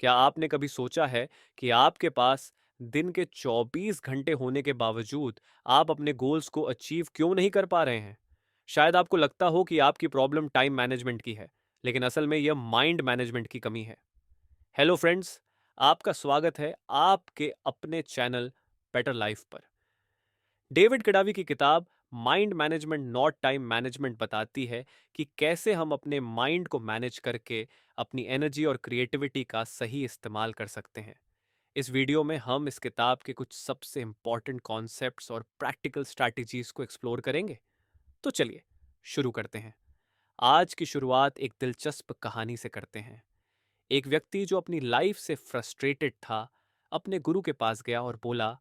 क्या आपने कभी सोचा है कि आपके पास दिन के 24 घंटे होने के बावजूद आप अपने गोल्स को अचीव क्यों नहीं कर पा रहे हैं? शायद आपको लगता हो कि आपकी प्रॉब्लम टाइम मैनेजमेंट की है, लेकिन असल में यह माइंड मैनेजमेंट की कमी है। हेलो फ्रेंड्स, आपका स्वागत है आपके अपने चैनल बेटर लाइफ पर। डेविड किडावी की किताब mind management not time management बताती है कि कैसे हम अपने माइंड को मैनेज करके अपनी एनर्जी और क्रिएटिविटी का सही इस्तेमाल कर सकते हैं। इस वीडियो में हम इस किताब के कुछ सबसे इंपॉर्टेंट कॉन्सेप्ट्स और प्रैक्टिकल स्ट्रैटेजीज को एक्सप्लोर करेंगे। तो चलिए शुरू करते हैं। आज की शुरुआत एक दिलचस्प कहानी से करते हैं। एक व्यक्ति जो अपनी लाइफ से फ्रस्ट्रेटेड था, अपने गुरु के पास गया और बोला,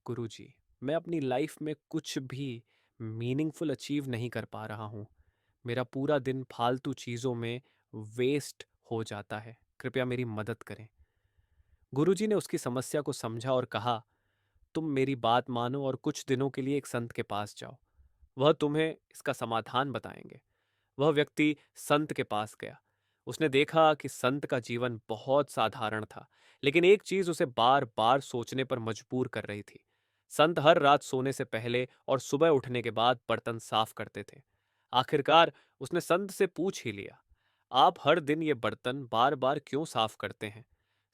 गुरुजी, मैं अपनी लाइफ में कुछ भी मीनिंगफुल अचीव नहीं कर पा रहा हूँ। मेरा पूरा दिन फालतू चीज़ों में वेस्ट हो जाता है। कृपया मेरी मदद करें। गुरुजी ने उसकी समस्या को समझा और कहा, तुम मेरी बात मानो और कुछ दिनों के लिए एक संत के पास जाओ। वह तुम्हें इसका समाधान बताएंगे। वह व्यक्ति संत के पास गया। उसने देखा कि संत का जीवन बहुत साधारण था, लेकिन एक चीज उसे बार बार सोचने पर मजबूर कर रही थी। संत हर रात सोने से पहले और सुबह उठने के बाद बर्तन साफ करते थे। आखिरकार उसने संत से पूछ ही लिया, आप हर दिन ये बर्तन बार बार क्यों साफ करते हैं?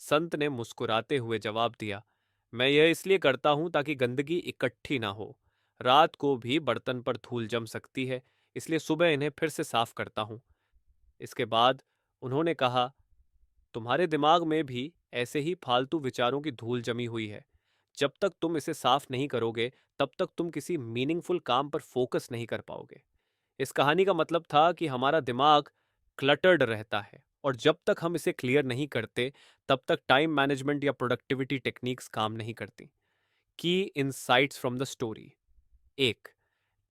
संत ने मुस्कुराते हुए जवाब दिया, मैं यह इसलिए करता हूं ताकि गंदगी इकट्ठी ना हो। रात को भी बर्तन पर धूल जम सकती है, इसलिए सुबह इन्हें फिर से साफ करता हूं। इसके बाद उन्होंने कहा, तुम्हारे दिमाग में भी ऐसे ही फालतू विचारों की धूल जमी हुई है। जब तक तुम इसे साफ नहीं करोगे, तब तक तुम किसी मीनिंगफुल काम पर फोकस नहीं कर पाओगे। इस कहानी का मतलब था कि हमारा दिमाग क्लटर्ड रहता है और जब तक हम इसे क्लियर नहीं करते, तब तक टाइम मैनेजमेंट या प्रोडक्टिविटी टेक्निक्स काम नहीं करती। की इनसाइट्स फ्रॉम द स्टोरी। एक,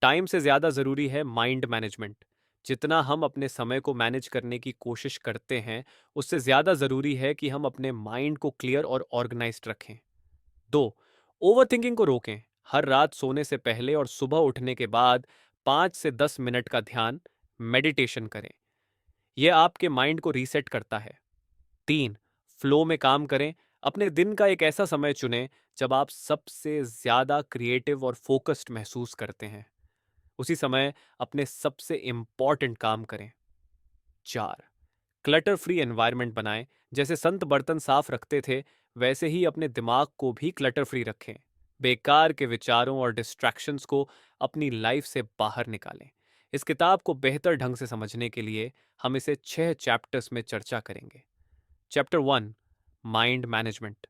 टाइम से ज्यादा जरूरी है माइंड मैनेजमेंट। जितना हम अपने समय को मैनेज करने की कोशिश करते हैं, उससे ज्यादा जरूरी है कि हम अपने माइंड को क्लियर और ऑर्गेनाइज्ड रखें। दो, ओवरथिंकिंग को रोकें। हर रात सोने से पहले और सुबह उठने के बाद 5 से 10 मिनट का ध्यान मेडिटेशन करें। यह आपके माइंड को रीसेट करता है। तीन, फ्लो में काम करें। अपने दिन का एक ऐसा समय चुनें जब आप सबसे ज्यादा क्रिएटिव और फोकस्ड महसूस करते हैं। उसी समय अपने सबसे इंपॉर्टेंट काम करें। चार, क्लटर फ्री एनवायरनमेंट बनाएं। जैसे संत बर्तन साफ रखते थे, वैसे ही अपने दिमाग को भी क्लटर फ्री रखें। बेकार के विचारों और डिस्ट्रैक्शंस को अपनी लाइफ से बाहर निकालें। इस किताब को बेहतर ढंग से समझने के लिए हम इसे 6 चैप्टर्स में चर्चा करेंगे। Chapter 1, mind management.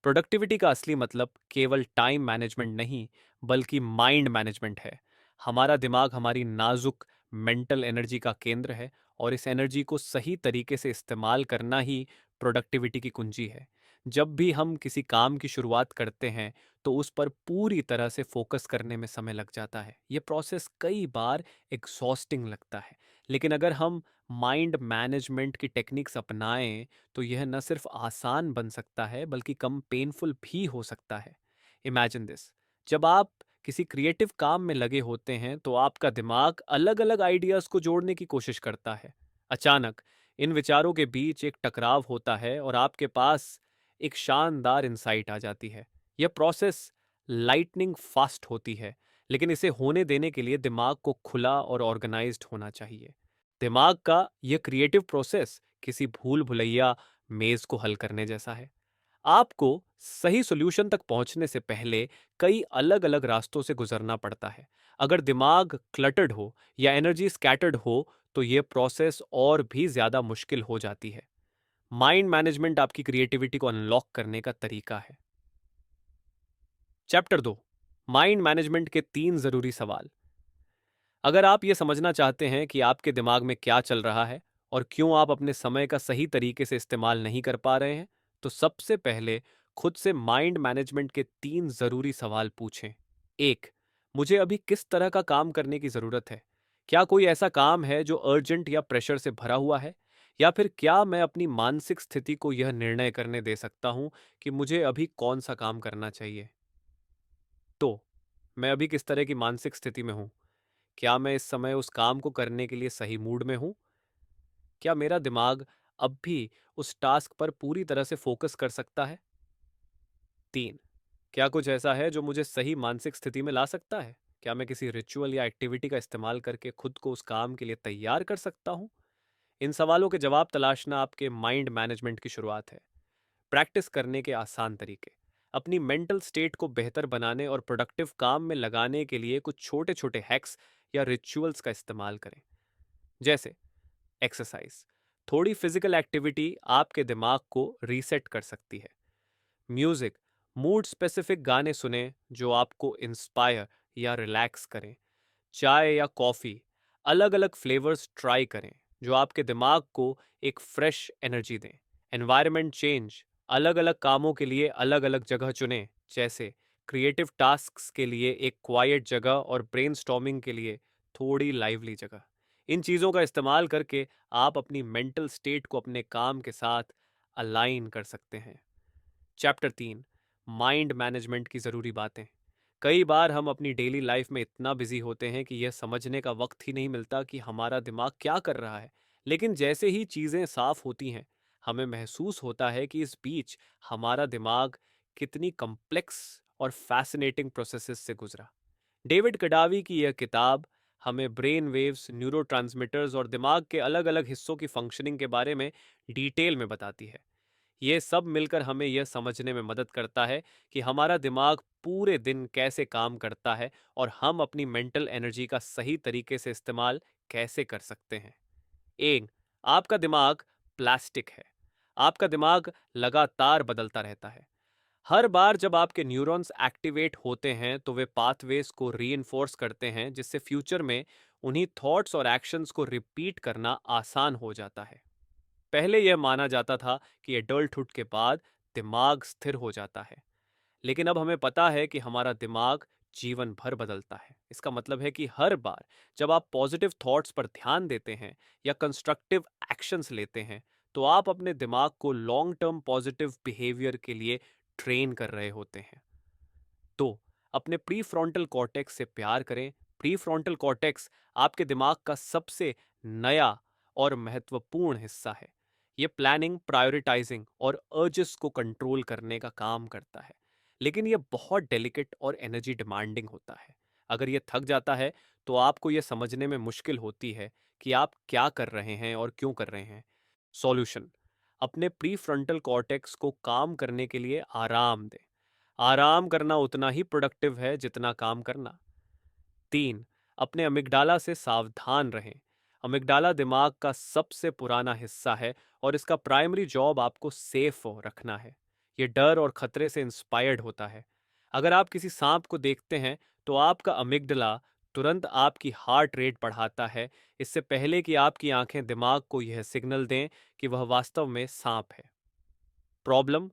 प्रोडक्टिविटी का असली मतलब केवल टाइम मैनेजमेंट नहीं, बल्कि माइंड मैनेजमेंट है। हमारा दिमाग हमारी नाजुक मेंटल एनर्जी का केंद्र है और इस एनर्जी को सही तरीके से इस्तेमाल करना ही प्रोडक्टिविटी की कुंजी है। जब भी हम किसी काम की शुरुआत करते हैं, तो उस पर पूरी तरह से फोकस करने में समय लग जाता है। ये प्रोसेस कई बार एग्जॉस्टिंग लगता है, लेकिन अगर हम माइंड मैनेजमेंट की टेक्निक्स अपनाएं, तो यह न सिर्फ आसान बन सकता है, बल्कि कम पेनफुल भी हो सकता है। इमेजिन दिस, जब आप किसी क्रिएटिव काम में लगे होते हैं, तो आपका दिमाग अलग अलग आइडियाज को जोड़ने की कोशिश करता है। अचानक इन विचारों के बीच एक टकराव होता है और आपके पास एक शानदार इंसाइट आ जाती है। यह प्रोसेस लाइटनिंग फास्ट होती है, लेकिन इसे होने देने के लिए दिमाग को खुला और ऑर्गेनाइज्ड होना चाहिए। दिमाग का यह क्रिएटिव प्रोसेस किसी भूल भुलैया मेज को हल करने जैसा है। आपको सही सॉल्यूशन तक पहुंचने से पहले कई अलग अलग रास्तों से गुजरना पड़ता है। अगर दिमाग क्लटर्ड हो या एनर्जी स्कैटर्ड हो, तो यह प्रोसेस और भी ज्यादा मुश्किल हो जाती है। माइंड मैनेजमेंट आपकी क्रिएटिविटी को अनलॉक करने का तरीका है। चैप्टर 2, माइंड मैनेजमेंट के 3 जरूरी सवाल। अगर आप ये समझना चाहते हैं कि आपके दिमाग में क्या चल रहा है और क्यों आप अपने समय का सही तरीके से इस्तेमाल नहीं कर पा रहे हैं, तो सबसे पहले खुद से माइंड मैनेजमेंट के 3 जरूरी सवाल पूछें। एक, मुझे अभी किस तरह का काम करने की जरूरत है? क्या कोई ऐसा काम है जो अर्जेंट या प्रेशर से भरा हुआ है? या फिर क्या मैं अपनी मानसिक स्थिति को यह निर्णय करने दे सकता हूं कि मुझे अभी कौन सा काम करना चाहिए? तो मैं अभी किस तरह की मानसिक स्थिति में हूं? क्या मैं इस समय उस काम को करने के लिए सही मूड में हूं? क्या मेरा दिमाग अब भी उस टास्क पर पूरी तरह से फोकस कर सकता है? 3. क्या कुछ ऐसा है जो मुझे सही मानसिक स्थिति में ला सकता है? क्या मैं किसी रिचुअल या एक्टिविटी का इस्तेमाल करके खुद को उस काम के लिए तैयार कर सकता हूँ? इन सवालों के जवाब तलाशना आपके माइंड मैनेजमेंट की शुरुआत है। प्रैक्टिस करने के आसान तरीके। अपनी मेंटल स्टेट को बेहतर बनाने और प्रोडक्टिव काम में लगाने के लिए कुछ छोटे छोटे हैक्स या रिचुअल्स का इस्तेमाल करें। जैसे एक्सरसाइज। थोड़ी फिजिकल एक्टिविटी आपके दिमाग को रीसेट कर सकती है। म्यूजिक। मूड स्पेसिफिक गाने सुने जो आपको इंस्पायर या रिलैक्स करें। चाय या कॉफ़ी। अलग अलग फ्लेवर्स ट्राई करें जो आपके दिमाग को एक फ्रेश एनर्जी दें। Environment change. अलग अलग कामों के लिए अलग अलग जगह चुनें, जैसे क्रिएटिव टास्क्स के लिए एक क्वाइट जगह और ब्रेनस्टॉर्मिंग के लिए थोड़ी लाइवली जगह। इन चीज़ों का इस्तेमाल करके आप अपनी मेंटल स्टेट को अपने काम के साथ अलाइन कर सकते हैं। चैप्टर 3। माइंड मैनेजमेंट की ज़रूरी बातें। कई बार हम अपनी डेली लाइफ में इतना बिजी होते हैं कि यह समझने का वक्त ही नहीं मिलता कि हमारा दिमाग क्या कर रहा है। लेकिन जैसे ही चीज़ें साफ होती हैं, हमें महसूस होता है कि इस बीच हमारा दिमाग कितनी कम्प्लेक्स और फैसिनेटिंग प्रोसेसेस से गुजरा। डेविड कडावी की यह किताब हमें ब्रेन वेव्स, न्यूरोट्रांसमीटर्स और दिमाग के अलग अलग हिस्सों की फंक्शनिंग के बारे में डिटेल में बताती है। ये सब मिलकर हमें यह समझने में मदद करता है कि हमारा दिमाग पूरे दिन कैसे काम करता है और हम अपनी मेंटल एनर्जी का सही तरीके से इस्तेमाल कैसे कर सकते हैं। एक, आपका दिमाग प्लास्टिक है। आपका दिमाग लगातार बदलता रहता है। हर बार जब आपके न्यूरॉन्स एक्टिवेट होते हैं तो वे पाथवेज को रीइंफोर्स करते हैं, जिससे फ्यूचर में उन्हीं थॉट्स और एक्शंस को रिपीट करना आसान हो जाता है। पहले यह माना जाता था कि एडल्टहुड के बाद दिमाग स्थिर हो जाता है, लेकिन अब हमें पता है कि हमारा दिमाग जीवन भर बदलता है। इसका मतलब है कि हर बार जब आप पॉजिटिव थॉट्स पर ध्यान देते हैं या कंस्ट्रक्टिव एक्शंस लेते हैं, तो आप अपने दिमाग को लॉन्ग टर्म पॉजिटिव बिहेवियर के लिए ट्रेन कर रहे होते हैं। तो अपने प्री फ्रंटल कॉर्टेक्स से प्यार करें। प्री फ्रंटल कॉर्टेक्स आपके दिमाग का सबसे नया और महत्वपूर्ण हिस्सा है। यह प्लानिंग, प्रायोरिटाइजिंग और अर्जेस को कंट्रोल करने का काम करता है, लेकिन यह बहुत डेलिकेट और एनर्जी डिमांडिंग होता है। अगर यह थक जाता है तो आपको यह समझने में मुश्किल होती है कि आप क्या कर रहे हैं और क्यों कर रहे हैं। सॉल्यूशन। अपने प्री फ्रंटल कॉर्टेक्स को काम करने के लिए आराम दें। आराम करना उतना ही प्रोडक्टिव है जितना काम करना। 3. अपने अमिगडाला से सावधान रहें। अमिगडाला दिमाग का सबसे पुराना हिस्सा है और इसका प्राइमरी जॉब आपको सेफ रखना है। यह डर और खतरे से इंस्पायर्ड होता है। अगर आप किसी सांप को देखते हैं तो आपका अमिगडला तुरंत आपकी हार्ट रेट बढ़ाता है, इससे पहले कि आपकी आंखें दिमाग को यह सिग्नल दें कि वह वास्तव में सांप है। प्रॉब्लम।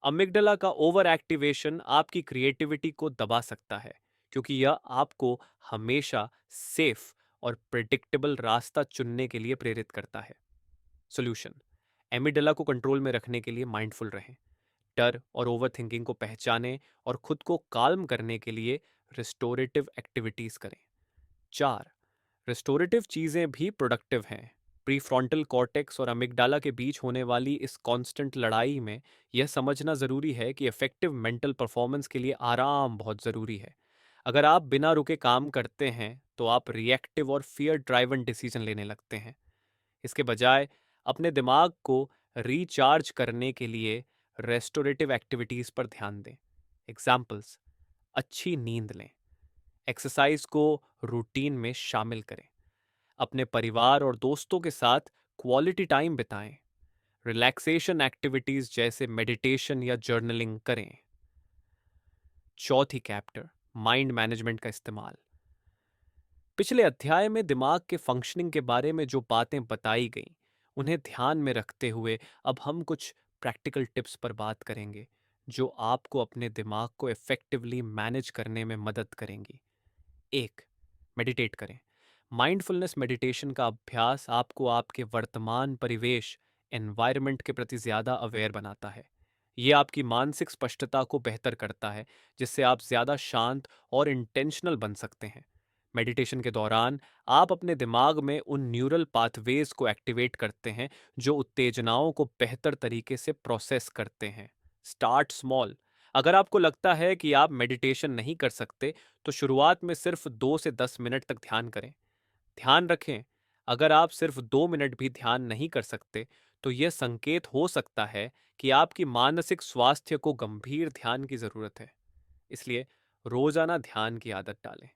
अमिगडला का ओवर एक्टिवेशन आपकी क्रिएटिविटी को दबा सकता है, क्योंकि यह आपको हमेशा सेफ और प्रिडिक्टेबल रास्ता चुनने के लिए प्रेरित करता है। सॉल्यूशन। एमिगडाला को कंट्रोल में रखने के लिए माइंडफुल रहें। डर और ओवर थिंकिंग को पहचानें और खुद को काल्म करने के लिए रिस्टोरेटिव एक्टिविटीज करें। 4. रिस्टोरेटिव चीज़ें भी प्रोडक्टिव हैं। प्रीफ्रंटल कॉर्टेक्स और अमिगडाला के बीच होने वाली इस कांस्टेंट लड़ाई में यह समझना ज़रूरी है कि इफेक्टिव मेंटल परफॉर्मेंस के लिए आराम बहुत ज़रूरी है। अगर आप बिना रुके काम करते हैं तो आप रिएक्टिव और फियर ड्राइवन डिसीजन लेने लगते हैं। इसके बजाय अपने दिमाग को रिचार्ज करने के लिए रेस्टोरेटिव एक्टिविटीज़ पर ध्यान दें। एग्जाम्पल्स। अच्छी नींद लें। एक्सरसाइज को रूटीन में शामिल करें। अपने परिवार और दोस्तों के साथ क्वालिटी टाइम बिताएं। रिलैक्सेशन एक्टिविटीज जैसे मेडिटेशन या जर्नलिंग करें। चौथी कैप्टर, माइंड मैनेजमेंट का इस्तेमाल। पिछले अध्याय में दिमाग के फंक्शनिंग के बारे में जो बातें बताई गईं, उन्हें ध्यान में रखते हुए अब हम कुछ प्रैक्टिकल टिप्स पर बात करेंगे जो आपको अपने दिमाग को इफेक्टिवली मैनेज करने में मदद करेंगी। 1. मेडिटेट करें। माइंडफुलनेस मेडिटेशन का अभ्यास आपको आपके वर्तमान परिवेश, एनवायरनमेंट के प्रति ज़्यादा अवेयर बनाता है। ये आपकी मानसिक स्पष्टता को बेहतर करता है, जिससे आप ज़्यादा शांत और इंटेंशनल बन सकते हैं। मेडिटेशन के दौरान आप अपने दिमाग में उन न्यूरल पाथवेज को एक्टिवेट करते हैं जो उत्तेजनाओं को बेहतर तरीके से प्रोसेस करते हैं। Start small. अगर आपको लगता है कि आप मेडिटेशन नहीं कर सकते, तो शुरुआत में सिर्फ 2 से 10 मिनट तक ध्यान करें। ध्यान रखें, अगर आप सिर्फ 2 मिनट भी ध्यान नहीं कर सकते, तो यह संकेत हो सकता है कि आपकी मानसिक स्वास्थ्य को गंभीर ध्यान की जरूरत है। इसलिए रोजाना ध्यान की आदत डालें,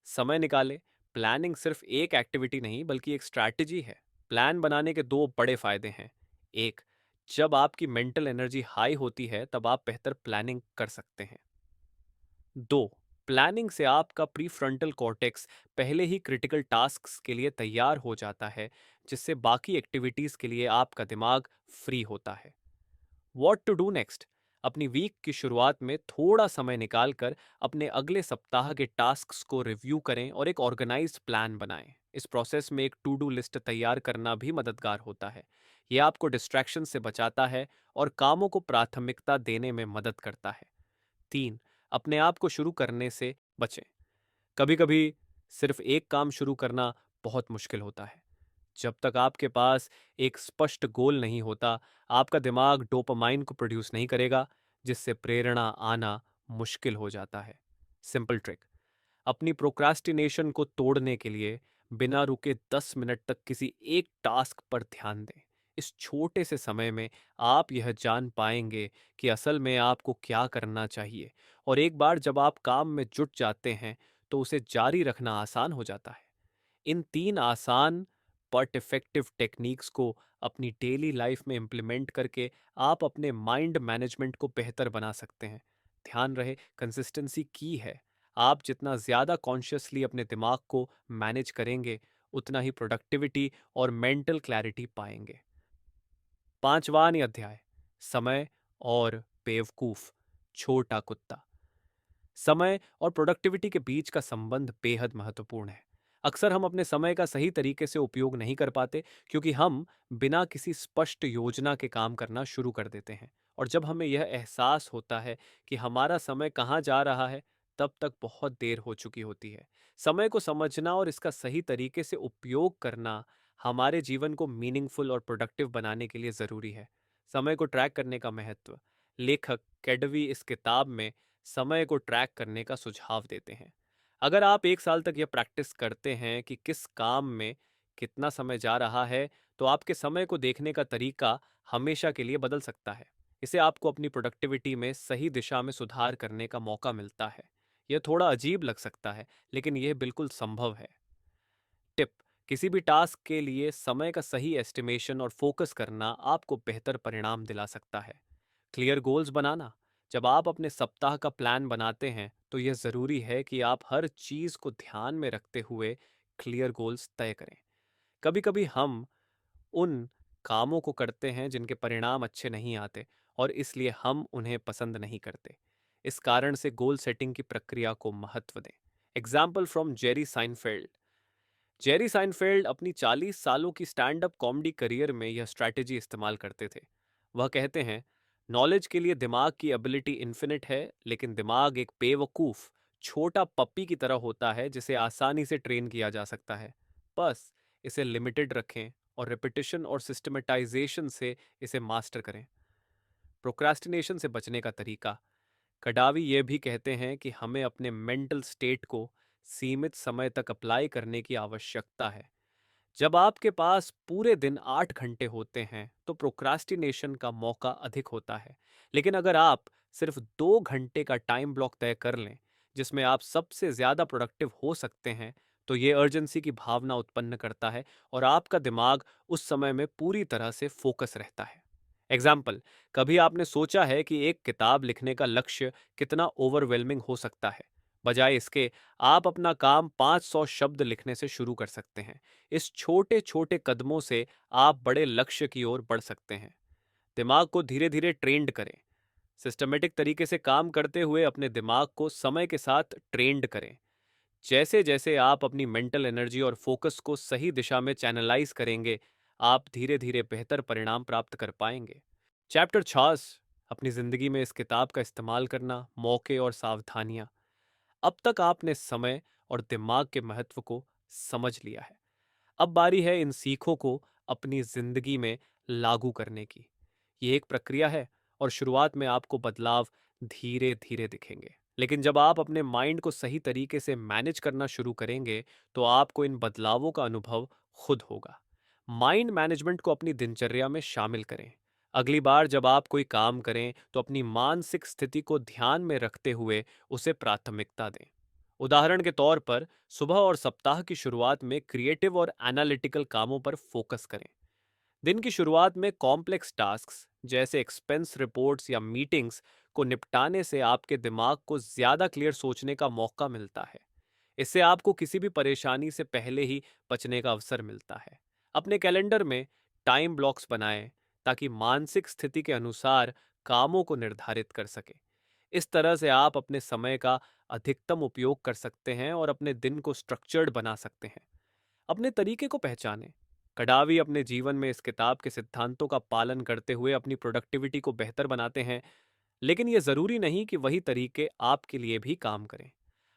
समय निकालें। प्लानिंग सिर्फ एक एक्टिविटी नहीं बल्कि एक स्ट्रैटेजी है। प्लान बनाने के दो बड़े फायदे हैं। एक, जब आपकी मेंटल एनर्जी हाई होती है तब आप बेहतर प्लानिंग कर सकते हैं। दो, प्लानिंग से आपका प्रीफ्रंटल कॉर्टेक्स पहले ही क्रिटिकल टास्क्स के लिए तैयार हो जाता है, जिससे बाकी एक्टिविटीज के लिए आपका दिमाग फ्री होता है। What to do next. अपनी वीक की शुरुआत में थोड़ा समय निकालकर अपने अगले सप्ताह के टास्क्स को रिव्यू करें और एक ऑर्गेनाइज्ड प्लान बनाएं। इस प्रोसेस में एक टू डू लिस्ट तैयार करना भी मददगार होता है। यह आपको डिस्ट्रैक्शन से बचाता है और कामों को प्राथमिकता देने में मदद करता है। तीन, अपने आप को शुरू करने से बचें। कभी कभी सिर्फ एक काम शुरू करना बहुत मुश्किल होता है। जब तक आपके पास एक स्पष्ट गोल नहीं होता, आपका दिमाग डोपामाइन को प्रोड्यूस नहीं करेगा, जिससे प्रेरणा आना मुश्किल हो जाता है। Simple trick. अपनी प्रोक्रास्टिनेशन को तोड़ने के लिए बिना रुके 10 मिनट तक किसी एक टास्क पर ध्यान दें। इस छोटे से समय में आप यह जान पाएंगे कि असल में आपको क्या करना चाहिए, और एक बार जब आप काम में जुट जाते हैं तो उसे जारी रखना आसान हो जाता है। इन तीन आसान बट इफेक्टिव टेक्निक्स को अपनी डेली लाइफ में इम्प्लीमेंट करके आप अपने माइंड मैनेजमेंट को बेहतर बना सकते हैं। ध्यान रहे, कंसिस्टेंसी की है। आप जितना ज़्यादा कॉन्शियसली अपने दिमाग को मैनेज करेंगे, उतना ही प्रोडक्टिविटी और मेंटल क्लैरिटी पाएंगे। पांचवां अध्याय, समय और बेवकूफ छोटा कुत्ता। समय और प्रोडक्टिविटी के बीच का संबंध बेहद महत्वपूर्ण है। अक्सर हम अपने समय का सही तरीके से उपयोग नहीं कर पाते, क्योंकि हम बिना किसी स्पष्ट योजना के काम करना शुरू कर देते हैं। और जब हमें यह एहसास होता है कि हमारा समय कहाँ जा रहा है, तब तक बहुत देर हो चुकी होती है। समय को समझना और इसका सही तरीके से उपयोग करना हमारे जीवन को मीनिंगफुल और प्रोडक्टिव बनाने के लिए ज़रूरी है। समय को ट्रैक करने का महत्व। लेखक कैडवी इस किताब में समय को ट्रैक करने का सुझाव देते हैं। अगर आप 1 साल तक यह प्रैक्टिस करते हैं कि किस काम में कितना समय जा रहा है, तो आपके समय को देखने का तरीका हमेशा के लिए बदल सकता है। इसे आपको अपनी प्रोडक्टिविटी में सही दिशा में सुधार करने का मौका मिलता है। यह थोड़ा अजीब लग सकता है, लेकिन यह बिल्कुल संभव है। टिप। किसी भी टास्क के लिए समय का सही एस्टिमेशन और फोकस करना आपको बेहतर परिणाम दिला सकता है। क्लियर गोल्स बनाना। जब आप अपने सप्ताह का प्लान बनाते हैं, तो यह ज़रूरी है कि आप हर चीज़ को ध्यान में रखते हुए क्लियर गोल्स तय करें। कभी कभी हम उन कामों को करते हैं जिनके परिणाम अच्छे नहीं आते, और इसलिए हम उन्हें पसंद नहीं करते। इस कारण से गोल सेटिंग की प्रक्रिया को महत्व दें। Example from Jerry Seinfeld. Jerry Seinfeld अपनी 40 सालों की स्टैंड अप कॉमेडी करियर में यह स्ट्रैटेजी इस्तेमाल करते थे। वह कहते हैं, नॉलेज के लिए दिमाग की एबिलिटी इन्फिनिट है, लेकिन दिमाग एक बेवकूफ़ छोटा पप्पी की तरह होता है जिसे आसानी से ट्रेन किया जा सकता है। बस इसे लिमिटेड रखें और रिपीटिशन और सिस्टमेटाइजेशन से इसे मास्टर करें। प्रोक्रास्टिनेशन से बचने का तरीका। कडावी ये भी कहते हैं कि हमें अपने मेंटल स्टेट को सीमित समय तक अप्लाई करने की आवश्यकता है। जब आपके पास पूरे दिन 8 घंटे होते हैं, तो प्रोक्रास्टिनेशन का मौका अधिक होता है। लेकिन अगर आप सिर्फ 2 घंटे का टाइम ब्लॉक तय कर लें, जिसमें आप सबसे ज़्यादा प्रोडक्टिव हो सकते हैं, तो ये अर्जेंसी की भावना उत्पन्न करता है और आपका दिमाग उस समय में पूरी तरह से फोकस रहता है। एग्जाम्पल। कभी आपने सोचा है कि एक किताब लिखने का लक्ष्य कितना ओवरवेलमिंग हो सकता है? बजाय इसके, आप अपना काम 500 शब्द लिखने से शुरू कर सकते हैं। इस छोटे छोटे कदमों से आप बड़े लक्ष्य की ओर बढ़ सकते हैं। दिमाग को धीरे धीरे ट्रेंड करें। सिस्टमेटिक तरीके से काम करते हुए अपने दिमाग को समय के साथ ट्रेंड करें। जैसे जैसे आप अपनी मेंटल एनर्जी और फोकस को सही दिशा में चैनलाइज करेंगे, आप धीरे धीरे बेहतर परिणाम प्राप्त कर पाएंगे। चैप्टर 6। अपनी जिंदगी में इस किताब का इस्तेमाल करना, मौके और सावधानियां। अब तक आपने समय और दिमाग के महत्व को समझ लिया है। अब बारी है इन सीखों को अपनी जिंदगी में लागू करने की। ये एक प्रक्रिया है और शुरुआत में आपको बदलाव धीरे धीरे दिखेंगे, लेकिन जब आप अपने माइंड को सही तरीके से मैनेज करना शुरू करेंगे तो आपको इन बदलावों का अनुभव खुद होगा। माइंड मैनेजमेंट को अपनी दिनचर्या में शामिल करें। अगली बार जब आप कोई काम करें तो अपनी मानसिक स्थिति को ध्यान में रखते हुए उसे प्राथमिकता दें। उदाहरण के तौर पर सुबह और सप्ताह की शुरुआत में क्रिएटिव और एनालिटिकल कामों पर फोकस करें। दिन की शुरुआत में कॉम्प्लेक्स टास्क्स जैसे एक्सपेंस रिपोर्ट्स या मीटिंग्स को निपटाने से आपके दिमाग को ज्यादा क्लियर सोचने का मौका मिलता है। इससे आपको किसी भी परेशानी से पहले ही बचने का अवसर मिलता है। अपने कैलेंडर में टाइम ब्लॉक्स बनाएं ताकि मानसिक स्थिति के अनुसार कामों को निर्धारित कर सकें। इस तरह से आप अपने समय का अधिकतम उपयोग कर सकते हैं और अपने दिन को स्ट्रक्चर्ड बना सकते हैं। अपने तरीके को पहचानें। कडावी अपने जीवन में इस किताब के सिद्धांतों का पालन करते हुए अपनी प्रोडक्टिविटी को बेहतर बनाते हैं, लेकिन यह जरूरी नहीं कि वही तरीके आपके लिए भी काम करें।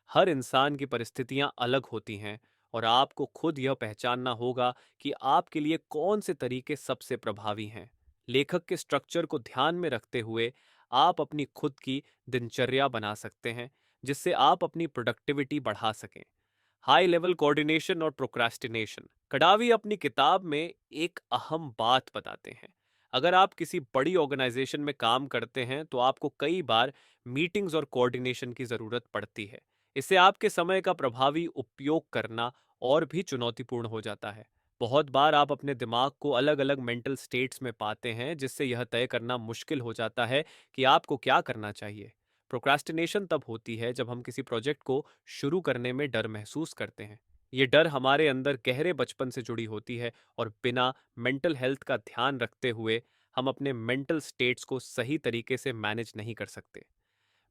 हर इंसान की परिस्थितियां अलग होती हैं और आपको खुद यह पहचानना होगा कि आपके लिए कौन से तरीके सबसे प्रभावी हैं। लेखक के स्ट्रक्चर को ध्यान में रखते हुए आप अपनी खुद की दिनचर्या बना सकते हैं, जिससे आप अपनी प्रोडक्टिविटी बढ़ा सकें। हाई लेवल कोऑर्डिनेशन और प्रोक्रास्टिनेशन, कडावी अपनी किताब में एक अहम बात बताते हैं। अगर आप किसी बड़ी ऑर्गेनाइजेशन में काम करते हैं तो आपको कई बार मीटिंग्स और कोऑर्डिनेशन की जरूरत पड़ती है। इससे आपके समय का प्रभावी उपयोग करना और भी चुनौतीपूर्ण हो जाता है। बहुत बार आप अपने दिमाग को अलग अलग मेंटल स्टेट्स में पाते हैं, जिससे यह तय करना मुश्किल हो जाता है कि आपको क्या करना चाहिए। प्रोक्रास्टिनेशन तब होती है जब हम किसी प्रोजेक्ट को शुरू करने में डर महसूस करते हैं। ये डर हमारे अंदर गहरे बचपन से जुड़ी होती है और बिना मेंटल हेल्थ का ध्यान रखते हुए हम अपने मेंटल स्टेट्स को सही तरीके से मैनेज नहीं कर सकते।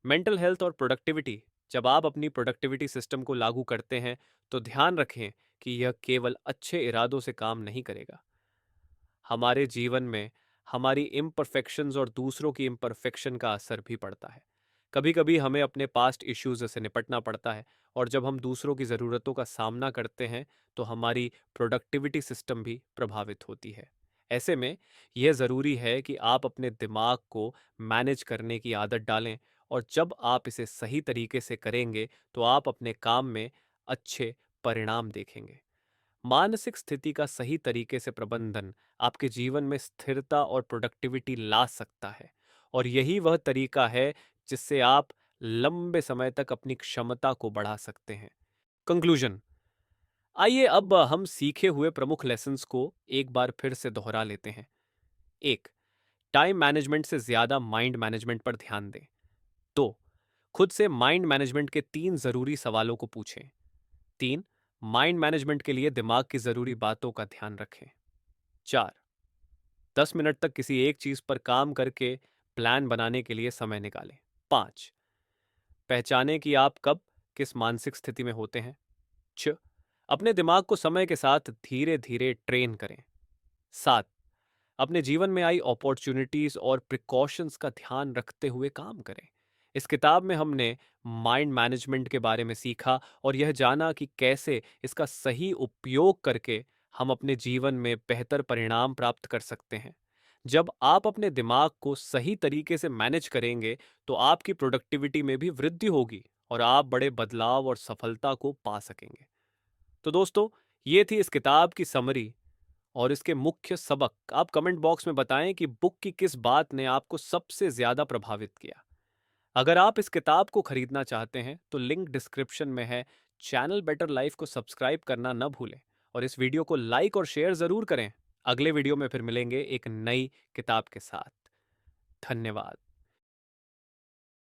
मेंटल हेल्थ और प्रोडक्टिविटी, जब आप अपनी प्रोडक्टिविटी सिस्टम को लागू करते हैं तो ध्यान रखें कि यह केवल अच्छे इरादों से काम नहीं करेगा। हमारे जीवन में हमारी इम्परफेक्शंस और दूसरों की इम्परफेक्शन का असर भी पड़ता है। कभी कभी हमें अपने पास्ट इश्यूज से निपटना पड़ता है, और जब हम दूसरों की ज़रूरतों का सामना करते हैं तो हमारी प्रोडक्टिविटी सिस्टम भी प्रभावित होती है। ऐसे में यह ज़रूरी है कि आप अपने दिमाग को मैनेज करने की आदत डालें, और जब आप इसे सही तरीके से करेंगे तो आप अपने काम में अच्छे परिणाम देखेंगे। मानसिक स्थिति का सही तरीके से प्रबंधन आपके जीवन में स्थिरता और प्रोडक्टिविटी ला सकता है, और यही वह तरीका है जिससे आप लंबे समय तक अपनी क्षमता को बढ़ा सकते हैं। कंक्लूजन, आइए अब हम सीखे हुए प्रमुख लेसन्स को एक बार फिर से दोहरा लेते हैं। एक, टाइम मैनेजमेंट से ज्यादा माइंड मैनेजमेंट पर ध्यान दें। दो, खुद से माइंड मैनेजमेंट के 3 जरूरी सवालों को पूछें। 3, माइंड मैनेजमेंट के लिए दिमाग की जरूरी बातों का ध्यान रखें। 4, 10 मिनट तक किसी एक चीज पर काम करके प्लान बनाने के लिए समय निकालें। 5, पहचानें कि आप कब किस मानसिक स्थिति में होते हैं। 6, अपने दिमाग को समय के साथ धीरे धीरे ट्रेन करें। 7, अपने जीवन में आई अपॉर्चुनिटीज और प्रिकॉशंस का ध्यान रखते हुए काम करें। इस किताब में हमने माइंड मैनेजमेंट के बारे में सीखा और यह जाना कि कैसे इसका सही उपयोग करके हम अपने जीवन में बेहतर परिणाम प्राप्त कर सकते हैं। जब आप अपने दिमाग को सही तरीके से मैनेज करेंगे तो आपकी प्रोडक्टिविटी में भी वृद्धि होगी और आप बड़े बदलाव और सफलता को पा सकेंगे। तो दोस्तों, ये थी इस किताब की समरी और इसके मुख्य सबक। आप कमेंट बॉक्स में बताएं कि बुक की किस बात ने आपको सबसे ज्यादा प्रभावित किया। अगर आप इस किताब को खरीदना चाहते हैं तो लिंक डिस्क्रिप्शन में है। चैनल बेटर लाइफ को सब्सक्राइब करना न भूलें और इस वीडियो को लाइक और शेयर जरूर करें। अगले वीडियो में फिर मिलेंगे एक नई किताब के साथ। धन्यवाद।